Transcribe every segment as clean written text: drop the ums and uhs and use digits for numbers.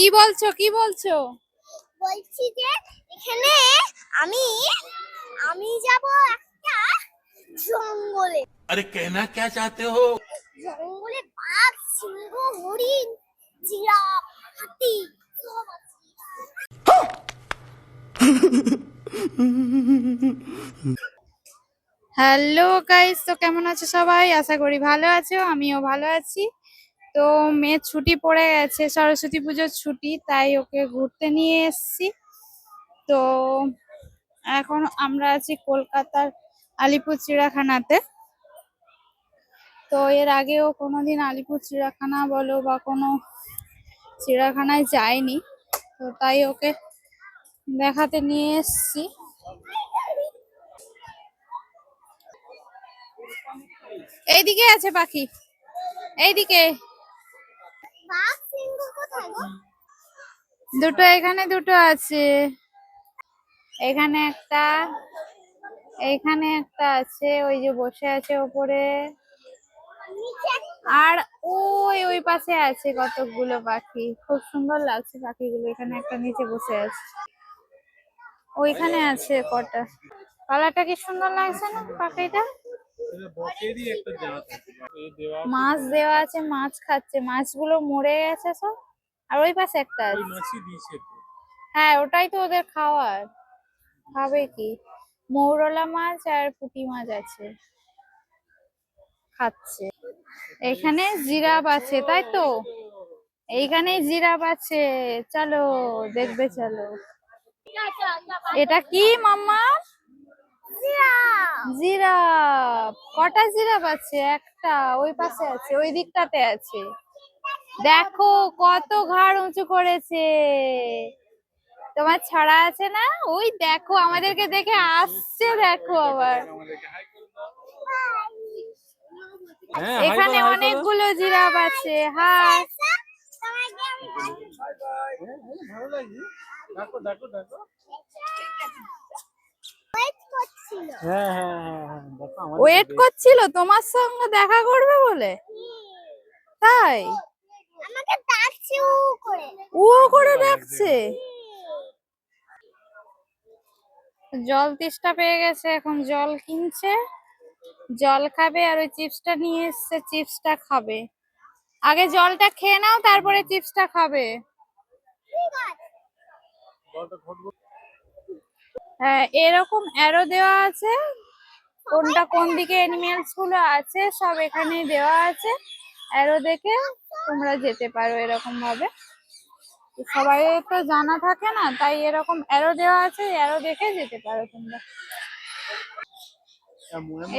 কি বলছো কি বলছো? বলছি যে এখানে আমি আমি যাব একটা জঙ্গলে। अरे कहना क्या चाहते हो? জঙ্গলে বাঘ, সিংহ, হরিণ, জিরাফ, হাতি সব আছে। হ্যালো গাইস, তো কেমন আছো সবাই? আশা করি ভালো আছো, আমিও ভালো আছি। তো মেয়ের ছুটি পড়ে গেছে, সরস্বতী পুজোর ছুটি, তাই ওকে ঘুরতে নিয়ে এসেছি। তো এখন আমরা আছি কলকাতার আলিপুর চিড়িয়াখানাতে। তো এর আগেও কোনোদিন আলিপুর চিড়িয়াখানা বলো বা কোনো চিড়িয়াখানায় যায়নি, তো তাই ওকে দেখাতে নিয়ে এসেছি। এইদিকে আছে পাখি, এইদিকে বাঘ, সিংহ কোথায় গো? দুটো, এখানে দুটো আছে, এখানে একটা, এইখানে একটা আছে, ওই যে বসে আছে ওপরে। নিচে আর ওই ওই পাশে আছে কতগুলো পাখি, খুব সুন্দর লাগছে পাখিগুলো। এখানে একটা নিচে বসে আছে, ওইখানে আছে কটা। কালারটা কি সুন্দর লাগছে না পাখিটা? মাছ দেওয়া আছে, মাছ খাচ্ছে, মাছগুলো মরে গেছে সব। আর ওই পাশে একটা আছে, হ্যাঁ ওটাই তো ওদের খাওয়ার। খাবে কি? মৌরলা মাছ আর পুঁটি মাছ আছে, খাচ্ছে। এখানে জিরাফ আছে, তাই তো? এইখানে জিরাফ আছে, চলো দেখবে, চলো। এটা কি মাম্মা? জিরাফ। জিরাফ। কটা জিরাফ আছে? একটা ওই পাশে আছে, ওই দিকটাতে আছে। দেখো কত ঘাড় উঁচু করেছে। তোমার ছড়া আছে না? ওই দেখো আমাদেরকে দেখে আসছে, দেখো আবার। এখানে অনেকগুলো জিরাফ আছে। হাই। ওয়েট করছিল তোমার সঙ্গে দেখা করবে বলে, তাই? আমাকে ডাকছে ও করে। ও করে ডাকছে। জল তেষ্টা পেয়ে গেছে, এখন জল কিনছে, জল খাবে। আর ওই চিপসটা নিয়ে এসছে, চিপসটা খাবে। আগে জলটা খেয়ে নাও, তারপরে চিপসটা খাবে। হ্যাঁ, এরকম অ্যারো দেওয়া আছে, কোনটা কোন দিকে এনিমেলস গুলো আছে সব এখানেই দেওয়া আছে। অ্যারো দেখে তোমরা যেতে পারো এরকম ভাবে। সবাই তো জানা থাকে না, তাই এরকম অ্যারো দেওয়া আছে, অ্যারো দেখে যেতে পারো তোমরা।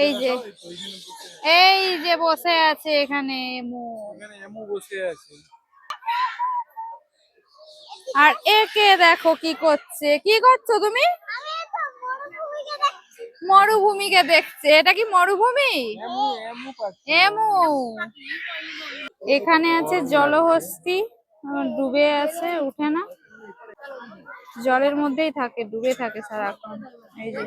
এই যে, এই যে বসে আছে এখানে এমু বসে আছে। আর একে দেখো কি করছে। কি করছো তুমি? মরুভূমিকে দেখছে। এটা কি মরুভূমি? এমু। এখানে আছে জলহস্তী, ডুবে আছে, উঠে না, জলের মধ্যেই থাকে, ডুবে থাকে সারাক্ষণ। এই যে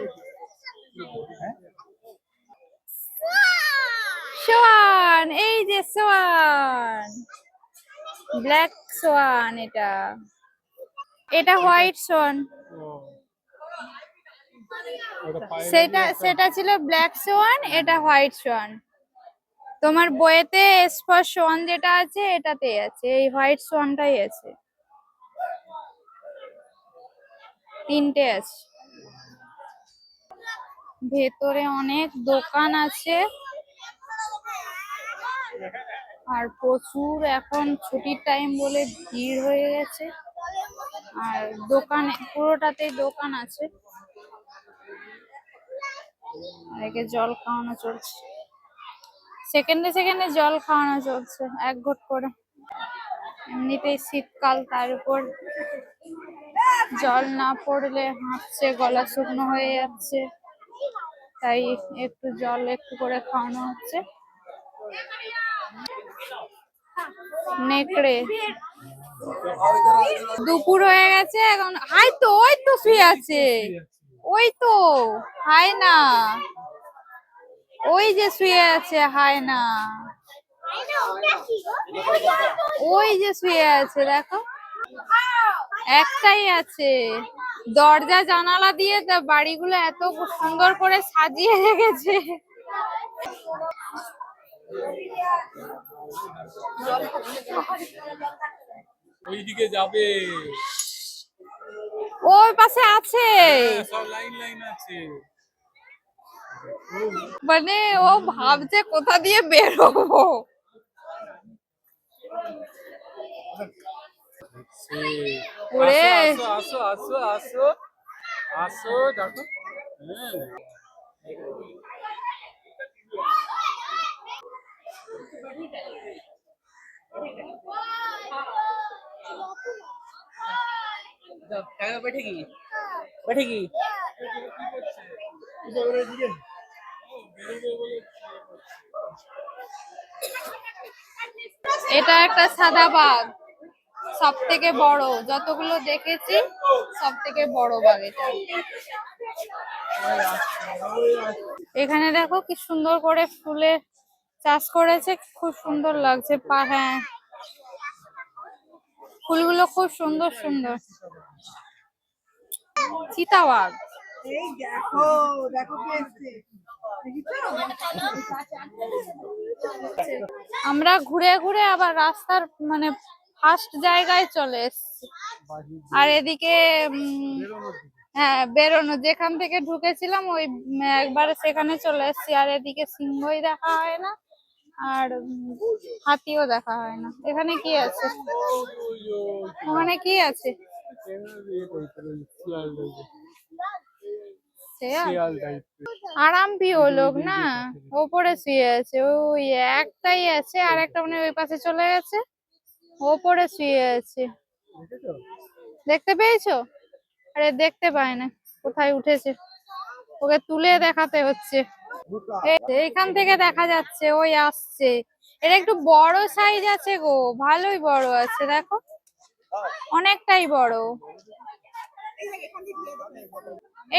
সোয়ান, এই যে সোয়ান, ব্ল্যাক সোয়ান। এটা এটা হোয়াইট সোয়ান। সেটা সেটা ছিল ব্ল্যাক সোয়ান, এটা হোয়াইট সোয়ান। তোমার বইয়েতে স্পর সোয়ান যেটা আছে এটাতে আছে, এই হোয়াইট সোয়ানটাই আছে। তিনটে আছে। ভেতরে অনেক দোকান আছে, আর প্রচুর এখন ছুটির টাইম বলে ভিড় হয়ে গেছে। আর দোকানে পুরোটাতেই দোকান আছে। একে জল খাওয়ানো চলছে, সেকেন্ডে সেকেন্ডে জল খাওয়ানো চলছে, এক ঘট করে। এমনিতেই শীতকাল, তার উপর জল না পড়লে হাঁপছে, গলা শুকনো হয়ে যাচ্ছে, তাই একটু জল একটু করে খাওয়ানো হচ্ছে। নেকড়ে। দুপুর হয়ে গেছে এখন। হাই তো, ওই তো শুয়ে আছে, ওই তো। হাই না, ওই যে শুয়ে আছে, হাই না, ওই যে শুয়ে আছে দেখো। একটাই আছে। দরজা জানালা দিয়ে তা বাড়িগুলো এত সুন্দর করে সাজিয়ে রেখেছে। ওইদিকে যাবে। ওই পাশে আছে, সব লাইন লাইন আছে। মানে ও ভাবছে কোথা দিয়ে বেরোবো। ওরে আসো আসো আসো আসো আসো দেখো। बैठेगी बैठेगी। এটা একটা সাদা বাঘ, সব থেকে বড় যতগুলো দেখেছি, সব থেকে বড় বাঘ এটা। এখানে দেখো কি সুন্দর করে ফুলের চাষ করেছে, খুব সুন্দর লাগছে। হ্যাঁ, ফুলগুলো খুব সুন্দর সুন্দর। চিতাবাঘ। এই দেখো দেখো কে এসছে আমরা ঘুরে ঘুরে আবার রাস্তার মানে ফার্স্ট জায়গায় চলে এসেছি। আর এদিকে হ্যাঁ, বেরোনো যেখান থেকে ঢুকেছিলাম ওই একবারে সেখানে চলে এসেছি। আর এদিকে সিংহই দেখা হয় না, আর হাতিও দেখা হয় না। এখানে কি আছে, ওখানে কি আছে? আরামপ্রিয় লোক না, ওপরে শুয়ে আছে। ওই একটাই আছে, আর একটা মানে ওই পাশে চলে গেছে, ওপরে শুয়ে আছে। দেখতে পেয়েছো? আরে দেখতে পায় না, কোথায় উঠেছে, ওকে তুলে দেখাতে হচ্ছে। এইখান থেকে দেখা যাচ্ছে ওই আসছে। এটা একটু বড় সাইজ আছে গো, ভালোই বড় আছে, দেখো অনেকটাই বড়।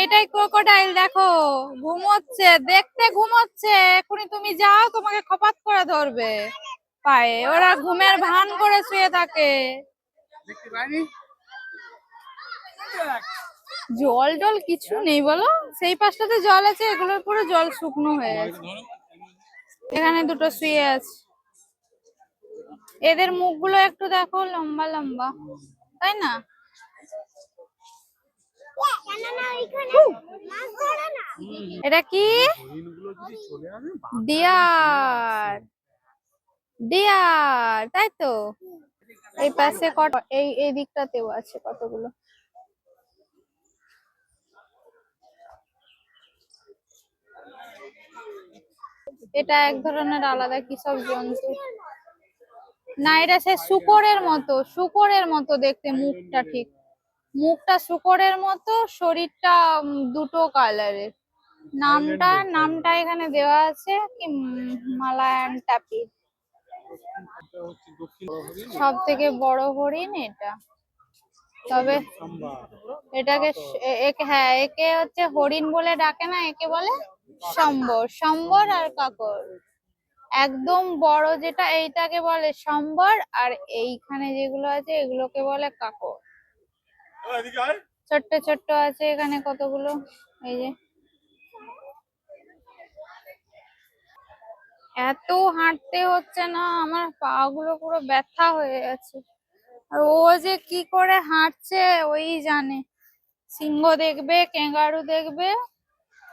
এটাই ক্রোকোডাইল, দেখো ঘুমোচ্ছে, দেখতে ঘুমোচ্ছে। এখনই তুমি যাও, তোমাকে খপাত করে ধরবে পায়ে। ওরা ঘুমের ভান করে শুয়ে থাকে। জল টল কিছু নেই বলো, সেই পাশটাতে জল আছে, এগুলোর পুরো জল শুকনো হয়ে গেছে। এখানে দুটো শুয়ে আছে, এদের মুখগুলো একটু দেখো লম্বা লম্বা, তাই না? এটা কি? ডিয়ার, ডিয়ার, তাই তো। এই পাশে এই দিকটাতেও আছে কতগুলো। এটা এক ধরনের আলাদা কি সব জন্তু না, এটা সে শুকরের মতো, শুকরের মতো দেখতে মুখটা, ঠিক মুখটা শুকরের মতো, শরীরটা দুটো কালারের। নামটা এখানে দেওয়া আছে কি, মালায়ান টাপি। সব থেকে বড় হরিণ এটা, তবে এটাকে হ্যাঁ, একে হচ্ছে হরিণ বলে ডাকে না, একে বলে সম্বর। সম্বর আর কাকর, একদম বড় যেটা এইটাকে বলে সম্বর, আর এইখানে যেগুলো আছে এগুলোকে বলে কাকর। ছোট্ট ছোট্ট আছে এখানে কতগুলো, এই যে। এত হাঁটতে হচ্ছে না, আমার পা গুলো পুরো ব্যথা হয়ে গেছে। আর ও যে কি করে হাঁটছে ওই জানে। সিংহ দেখবে, ক্যাঙ্গারু দেখবে,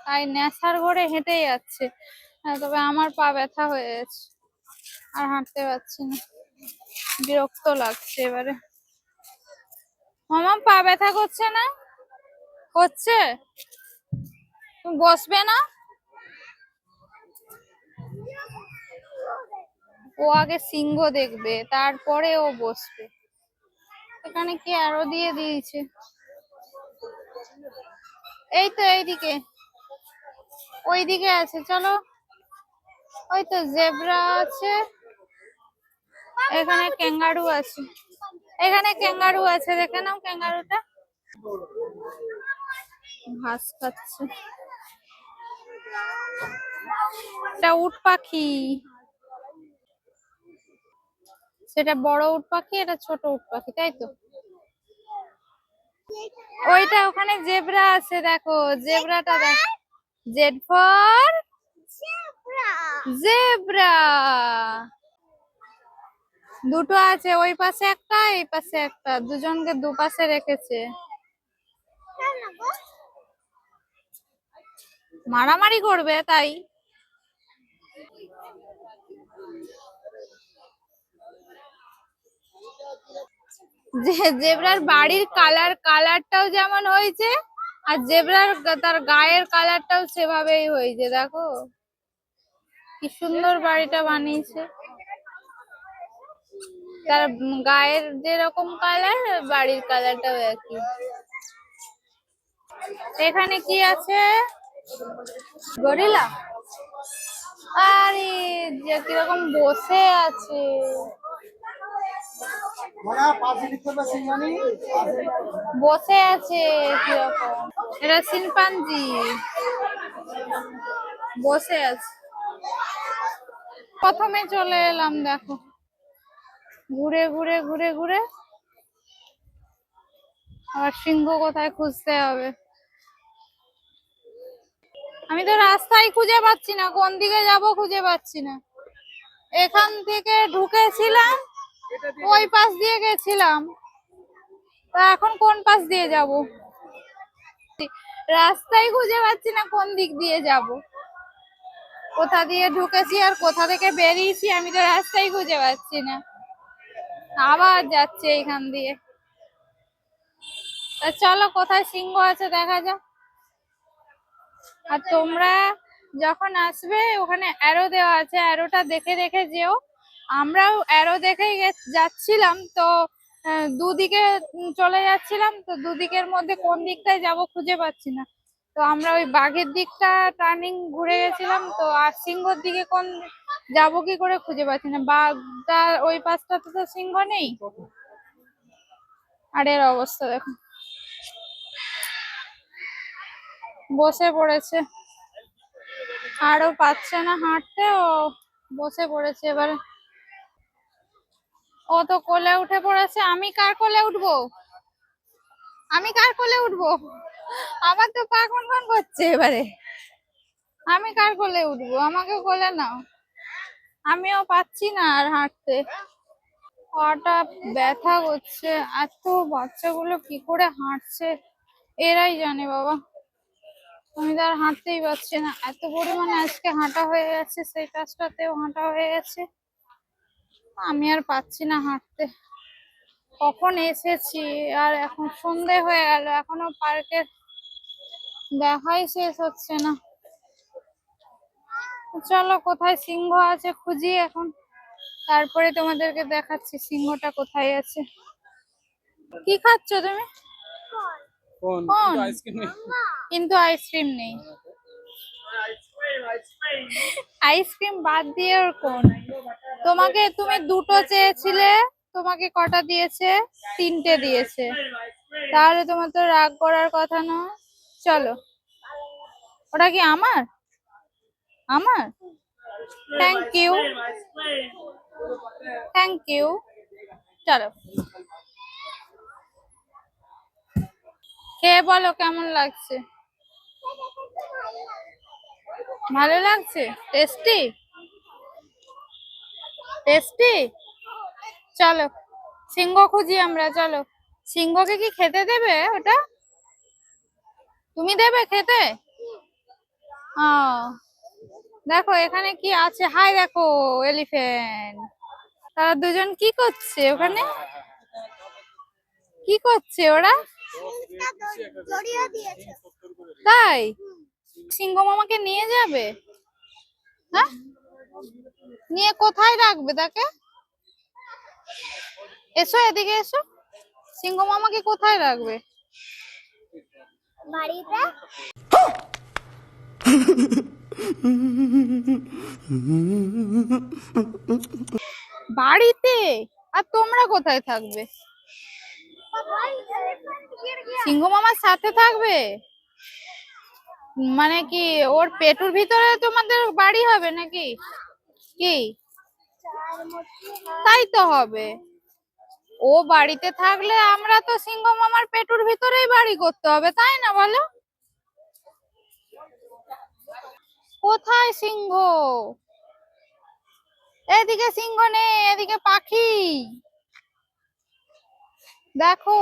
তাই নেশার ঘরে হেঁটে যাচ্ছে। তবে আমার পা ব্যথা হয়ে গেছে, আর হাঁটতে পারছি না, বিরক্ত লাগছে এবারে। মামা পা ব্যথা করছে না? করছে? তুমি বসবে না? ও আগে সিংহ দেখবে, তারপরে ও বসবে। এখানে কি আরো দিয়ে দিয়েছে? এই তো এইদিকে, ওইদিকে আছে, চলো। ওই তো জেব্রা আছে, এখানে ক্যাঙ্গারু আছে, এখানে ক্যাঙ্গারু আছে, দেখে নাও ক্যাঙ্গারুটা ঘাস খাচ্ছে। এটা উট পাখি, সেটা বড় উট পাখি, এটা ছোট উট পাখি, তাই তো। ওইটা ওখানে জেব্রা আছে, দেখো জেব্রাটা দেখ। Z for zebra. জেব্রা। দুটো আছে, ওই পাশে একটা এই পাশে একটা, দুজনকে দুপাশে রেখেছে। কেন গো? মারামারি করবে তাই। যে জেব্রার বাড়ির কালারটাও যেমন হয়েছে, আর জেব্রার তার গায়ের কালারটাও সেভাবেই হয়েছে, দেখো কি সুন্দর বাড়িটা বানিয়েছে। তার গায়ের যেরকম কালার, বাড়ির কালারটাও একই। এখানে কি আছে? গরিলা। আরে যে কিরকম বসে আছে। বসে আছে কিরকম, এটা শিম্পাঞ্জি বসে আছে। প্রথমে চলে এলাম, দেখো ঘুরে ঘুরে ঘুরে ঘুরে আবার সিংহ কোথায় খুঁজতে হবে। আমি তো রাস্তায় খুঁজে পাচ্ছি না, কোন দিকে যাব খুঁজে পাচ্ছি না। এখান থেকে ঢুকেছিলাম, ওই পাশ দিয়ে গেছিলাম, তা এখন কোন পাশ দিয়ে যাব? রাস্তাই খুঁজে পাচ্ছি না কোন দিক দিয়ে যাব। কোথা দিয়ে ঢুকেছি আর কোথা থেকে বেরিয়েছি আমি তো রাস্তাই খুঁজে পাচ্ছি না। আবার যাচ্ছে এইখান দিয়ে। তা চলো কোথায় সিংহ আছে দেখা যাক। আর তোমরা যখন আসবে ওখানে অ্যারো দেওয়া আছে, অ্যারোটা দেখে দেখে যেও। আমরাও অ্যারো দেখেই যাচ্ছিলাম, তো দুদিকে চলে যাচ্ছিলাম, তো দুদিকের মধ্যে কোন দিকটায় যাব খুঁজে পাচ্ছি না। তো আমরা ওই বাঘের দিকটা টার্নিং ঘুরে গেছিলাম, তো আর সিংহর দিকে কোন যাবো কি করে খুঁজে পাচ্ছি না। বাঘটা ওই পাশটাতে তো সিংহ নেই। আর এর অবস্থা দেখো, বসে পড়েছে, আরো পাচ্ছে না হাঁটতে, ও বসে পড়েছে এবারে। ও তো কোলে উঠে পড়েছে, আমি কার কোলে উঠবো? আমি কার কোলে উঠবো? আমার তো পা কনকন করছে এবারে। আমি কার কোলে উঠবো? আমাকে কোলে নাও। আমিও পাচ্ছি না আর হাঁটতে, পাটা ব্যথা করছে। এত বাচ্চাগুলো কি করে হাঁটছে এরাই জানে বাবা। আমি তো আর হাঁটতেই পারছি না, এত পরিমাণে আজকে হাঁটা হয়ে গেছে, সেই কাজটাতেও হাঁটা হয়ে গেছে। আমি আর পাচ্ছি না হাঁটতে। কখন এসেছি আর এখন সন্ধে হয়ে গেল, এখনো পার্কের দেখাই শেষ হচ্ছে না। চলো কোথায় সিংহ আছে খুঁজি এখন, তারপরে তোমাদেরকে দেখাচ্ছি সিংহটা কোথায় আছে। কি খাচ্ছ তুমি? কোন কোন? আইসক্রিম? কিন্তু আইসক্রিম নেই। আইসক্রিম বাদ দিয়ে ওর কোন? তোমাকে তুমি দুটো চেয়েছিলে, তোমাকে কটা দিয়েছে? তিনটে দিয়েছে। তাহলে তোমার তো রাগ করার কথা নয়। চলো, ওটা কি আমার? আমার? Thank you, thank you. চলো খেয়ে বলো কেমন লাগছে। ভালো লাগছে? টেস্টি? টেস্টি? চলো সিংহ খুঁজি আমরা, চলো। সিংহকে কি খেতে দেবে ওটা? তুমি দেবে খেতে? ও দেখো এখানে কি আছে, হাই দেখো এলিফ্যান্ট। তারা দুজন কি করছে ওখানে? কি করছে ওরা? জড়িয়ে দিয়েছে। তাই সিংহ মামাকে নিয়ে যাবে? হ্যাঁ, নিয়ে কোথায় রাখবে তাকে? এসো এদিকে এসো, সিংহ মামাকে কোথায় রাখবে? বাড়িতে। বাড়িতে? আর তোমরা কোথায় থাকবে? সিংহ মামার সাথে থাকবে? মানে কি ওর পেটুর ভিতরে তোমাদের বাড়ি হবে নাকি? কি তাই তো হবে, ও বাড়িতে থাকলে আমরা তো সিংহ মামার পেটুর ভিতরেই বাড়ি করতে হবে, তাই না বলো? কোথায় সিংহ? এদিকে সিংহ নেই, এদিকে পাখি। দেখো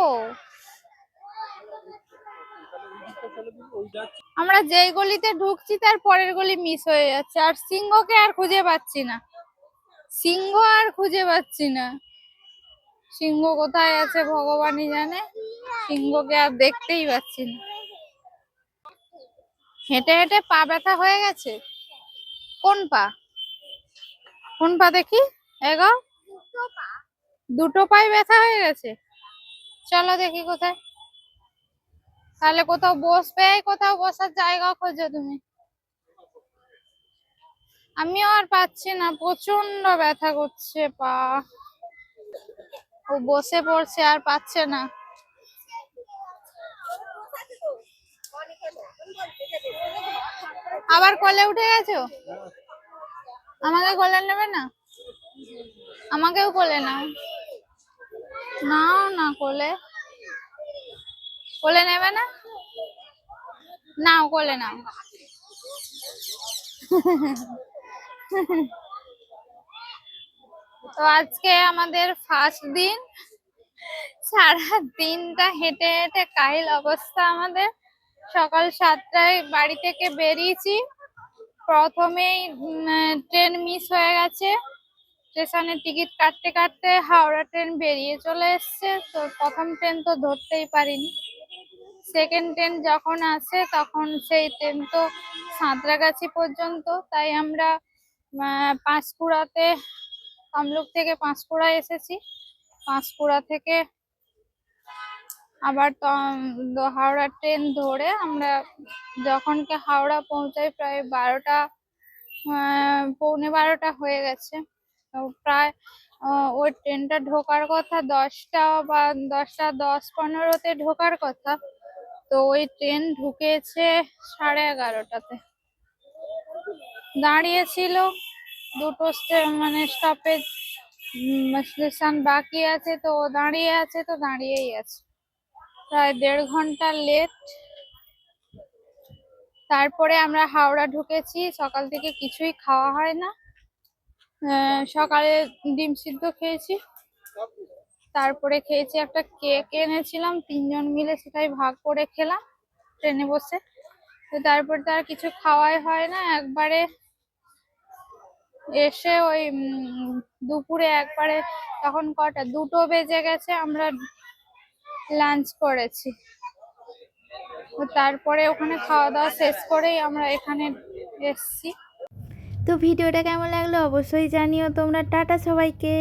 আমরা যেই গলিতে ঢুকছি তার পরের গলি মিস হয়ে যাচ্ছে, আর সিংহকে আর খুঁজে পাচ্ছি না। সিংহ আর খুঁজে পাচ্ছি না। সিংহ কোথায় আছে ভগবানই জানে। সিংহকে আর দেখতেই পাচ্ছি না। হেঁটে হেঁটে পা ব্যথা হয়ে গেছে। কোন পা? কোন পা দেখি? এগো, দুটো পায়ে ব্যথা হয়ে গেছে। চলো দেখি কোথায়। তাহলে কোথাও বসবে, কোথাও বসার জায়গা খোঁজো তুমি। আমিও আর পাচ্ছি না, প্রচন্ড ব্যথা করছে পা। ও বসে পড়ছে আর পাচ্ছে না। আবার কোলে উঠে গেছো? আমাকে কোলে নেবে না? আমাকেও কোলে নাও। নাও না কোলে। কোলে নেবে না? নাও কোলে নাও। তো আজকে আমাদের ফার্স্ট দিন। সারা দিনটা হেঁটে হেঁটে কাহিল অবস্থা আমাদের। সকাল 7টায় বাড়ি থেকে বেরিয়েছি। প্রথমেই ট্রেন মিস হয়ে গেছে। স্টেশনে টিকিট কাটতে কাটতে হাওড়া ট্রেন বেরিয়ে চলে এসছে, তো প্রথম ট্রেন তো ধরতেই পারিনি। সেকেন্ড ট্রেন যখন আসে তখন সেই ট্রেন তো সাঁতরাগাছি পর্যন্ত, তাই আমরা পাঁশকুড়াতে, তমলুক থেকে পাঁশকুড়া এসেছি। পাঁশকুড়া থেকে আবার হাওড়া ট্রেন ধরে আমরা যখনকে হাওড়া পৌঁছাই প্রায় 12টা, পৌনে 12টা হয়ে গেছে। তো প্রায় ওই ট্রেনটা ঢোকার কথা 10টা বা 10টা 10-15তে ঢোকার কথা, তো ওই ট্রেন ঢুকেছে 11:30টাতে। দাঁড়িয়েছিল দুটো মানে স্টপেজ স্টেশন বাকি আছে, তো ও দাঁড়িয়ে আছে, তো দাঁড়িয়েই আছে। প্রায় 1.5 ঘন্টা লেট। তারপরে আমরা হাওড়া ঢুকেছি। সকাল থেকে কিছুই খাওয়া হয় না। সকালে ডিম সিদ্ধ খেয়েছি, তারপরে খেয়েছি একটা কেক এনেছিলাম, 3জন মিলে সেটাই ভাগ করে খেলাম ট্রেনে বসে। তো তারপর তো আর কিছু খাওয়াই হয় না। একবারে এসে ওই দুপুরে একবারে, তখন কটা 2টো বেজে গেছে, আমরা লাঞ্চ করেছি। তো তারপরে ওখানে খাওয়া দাওয়া শেষ করেই আমরা এখানে এসছি। তো ভিডিওটা কেমন লাগলো অবশ্যই জানিও তোমরা। টাটা সবাইকে।